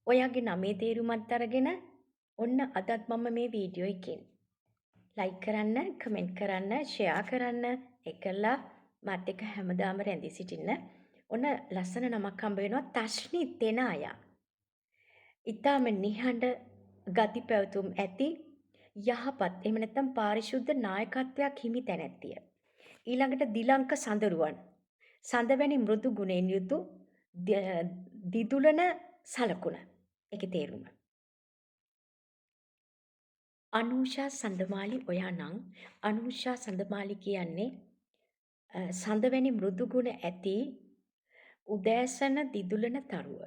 ඔයාගේ නමේ තේරුමත් අරගෙන ඔන්න අදත් මම මේ වීඩියෝ එකෙන් ලයික් කරන්න, කමෙන්ට් කරන්න, ෂෙයා කරන්න, එකලා මාත් එක්ක හැමදාම රැඳී සිටින්න. ඔන්න ලස්සන නමක් හම්බ වෙනවා තෂ්නි තෙනායා. ඊටාම නිහඬ ගති පැවතුම් ඇති යහපත් එහෙම නැත්නම් පාරිශුද්ධ නායකත්වයක් හිමි තැනැත්තිය. ඊළඟට දිලංක සඳරුවන්. සඳවැනි මෘදු ගුණයෙන් යුතු දිදුලන සලකුණ. ඒකේ තේරුම. අනූෂා සඳමාලි ඔයා නම් අනූෂා සඳමාලි කියන්නේ සඳවැනි මෘදු ගුණ ඇති උදෑසන දිදුලන තරුව.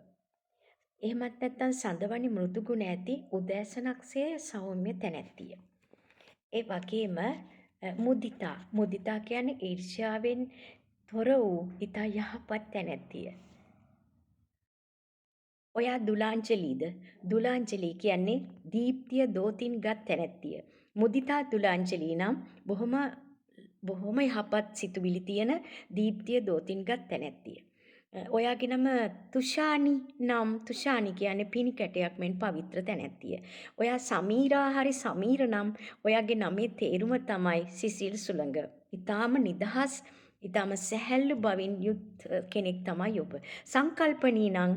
එහෙමත් නැත්නම් සඳවැනි මෘදු ගුණ ඇති උදෑසනක්සේ සෞම්‍ය තැනැත්තිය. ඒ වගේම මුදිතා කියන්නේ ඊර්ෂ්‍යාවෙන් තොර වූ ඊතා යහපත් තැනැත්තිය. ඔයා දුලාංජලිද? දුලාංජලි කියන්නේ දීප්තිය දෝතින්ගත් තැනැත්තිය. මුදිතා දුලාංජලි නම් බොහොම යහපත් සිතුවිලි තියෙන දීප්තිය දෝතින්ගත් තැනැත්තිය. ඔයාගේ නම තුෂානි නම් තුෂානි කියන්නේ පිනිකැටයක් මෙන් පවිත්‍ර තැනැත්තිය. ඔයා සමීරා හරි සමීර නම් ඔයාගේ නමේ තේරුම තමයි සිසිල් සුළඟ. ඊටාම නිදහස් ඊටාම සැහැල්ලු බවින් යුත් කෙනෙක් තමයි ඔබ. සංකල්පනී නම්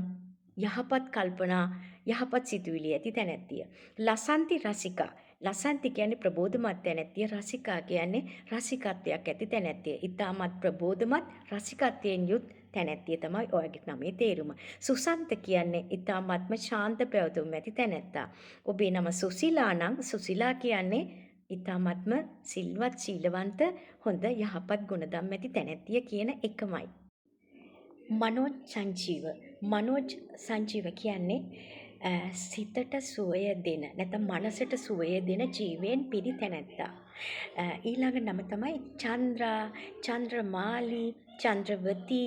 යහපත් කල්පනා යහපත් සිතුවිලි ඇති තැනැත්තිය. ලසන්ති රසිකා. ලසන්ති කියන්නේ ප්‍රබෝධමත් තැනැත්තිය. රසිකා කියන්නේ රසිකත්වයක් ඇති තැනැත්තිය. ඊටමත් ප්‍රබෝධමත් රසිකත්වයෙන් යුත් තැනැත්තිය තමයි ඔයාගේ නමේ තේරුම. සුසන්ත කියන්නේ ඊටමත්ම ශාන්ත පැවතුම් ඇති තැනැත්තා. ඔබේ නම සුසිලා නම් සුසිලා කියන්නේ ඊටමත්ම සිල්වත් සීලවන්ත හොඳ යහපත් ගුණධම් ඇති තැනැත්තිය කියන එකමයි. මනෝජ් සංජීව. මනෝජ් සංජීව කියන්නේ සිතට සුවය දෙන නැත්නම් මනසට සුවය දෙන ජීවයෙන් පිරි තැනැත්තා. ඊළඟ නම තමයි චන්ද්‍රා, චන්ද්‍රමාලි, චන්ද්‍රවති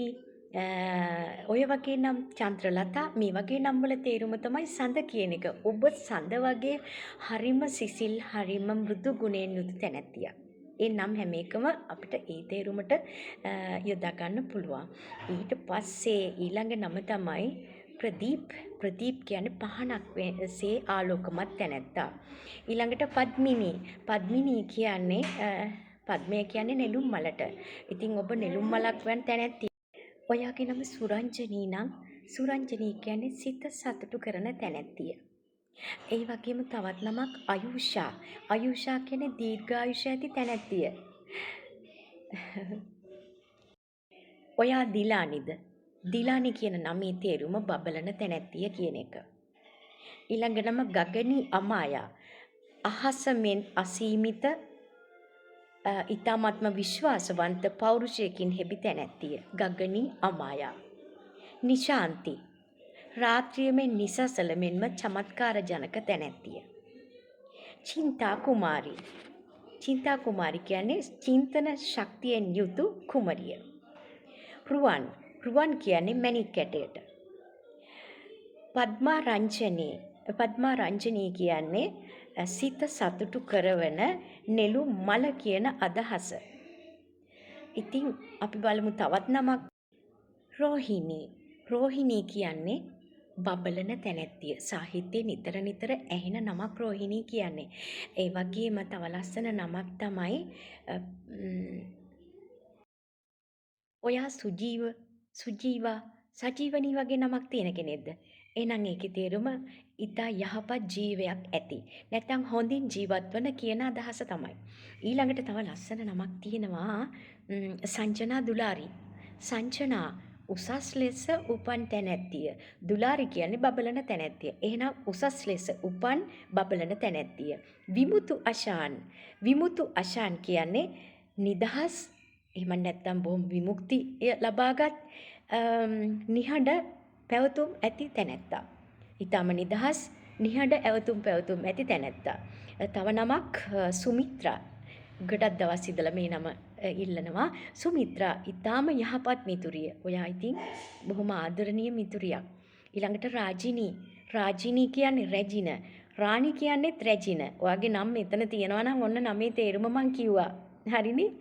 ඔය වගේ නම් චන්ද්‍රලතා මේ වගේ නම් වල තේරුම තමයි සඳ කියන එක. ඔබ සඳ වගේ හරිම සිසිල් හරිම මෘදු ගුණයෙන් යුතු තැනැත්තියක්. ඒ නම් හැම එකම අපිට ඒ තේරුමට යොදා ගන්න පුළුවන්. ඊට පස්සේ ඊළඟ නම තමයි ප්‍රදීප්. ප්‍රදීප් කියන්නේ පහනක් සේ ආලෝකමත් තැනැත්තා. ඊළඟට පද්මිනී. පද්මිනී කියන්නේ පද්මය කියන්නේ නෙළුම් මලට. ඉතින් ඔබ නෙළුම් මලක් වැන් තැනැත්තිය. ඔයාගේ නම සුරංජනී නම් සුරංජනී කියන්නේ සිත සතුටු කරන තැනැත්තිය. ඒ වගේම තවත් නමක් අයුෂා. අයුෂා කියන්නේ දීර්ඝායුෂ ඇති තැනැත්තිය. ඔයා දිලානිද? දිලානි කියන නමේ තේරුම බබලන තැනැත්තිය කියන එක. ඊළඟ නම ගගනි අමායා. අහස මෙන් අසීමිත ඊ타ත්ම විශ්වාසවන්ත පෞරුෂයකින් හෙබි තැනැත්තිය. ගගනි අමායා. නිශාන්ති. රාත්‍රියමෙන් නිසසල මෙන්ම චමත්කාර ජනක තැනැත්තිය. චින්තා කුමාරි. චින්තා කුමාරි කියන්නේ චින්තන ශක්තියෙන් යුතු කුමරිය. රුවන්. රුවන් කියන්නේ මැණික් කැටයට. පද්මා රංජනී. පද්මා රංජනී කියන්නේ සිත සතුටු කරවන නෙළු මල කියන අදහස. ඉතින් අපි බලමු තවත් නමක් රෝහිණී. රෝහිණී කියන්නේ බබලන තැනැත්තිය. සාහිත්‍යයේ නිතර නිතර ඇහෙන නමක් රෝහිණී කියන්නේ. ඒ වගේම තව ලස්සන නමක් තමයි ඔයා සුජීවා, සජීවනී වගේ නමක් තියෙන කෙනෙක්ද? එහෙනම් ඒකේ තේරුම ඊතා යහපත් ජීවයක් ඇති. නැත්නම් හොඳින් ජීවත් වන කියන අදහස තමයි. ඊළඟට තව ලස්සන නමක් තියෙනවා සංජනා දුලාරි. සංජනා උසස් ලෙස උපන් තැනැත්තිය. දුලාරි කියන්නේ බබලන තැනැත්තිය. එහෙනම් උසස් ලෙස උපන් බබලන තැනැත්තිය. විමුතු අශාන්. විමුතු අශාන් කියන්නේ නිදහස් එහෙම නැත්නම් බොහොම විමුක්තිය ලබාගත් නිහඬ පැවතුම් ඇති තැනැත්තා. ඊටම නිදහස් නිහඬ ඇවතුම් පැවතුම් ඇති තැනැත්තා. තව නමක් සුමිත්‍රා. ගොඩක් දවස් ඉඳලා මේ නම ඉල්ලනවා. සුමිත්‍රා ඊටම යහපත් මිතුරිය. ඔයා ඉතින් බොහොම ආදරණීය මිතුරියක්. ඊළඟට රාජිනී. රාජිනී කියන්නේ රැජින. රාණි කියන්නේත් රැජින. ඔයාගේ නම් මෙතන තියෙනවා නම් ඔන්න නමේ තේරුම මං කිව්වා. හරිනේ?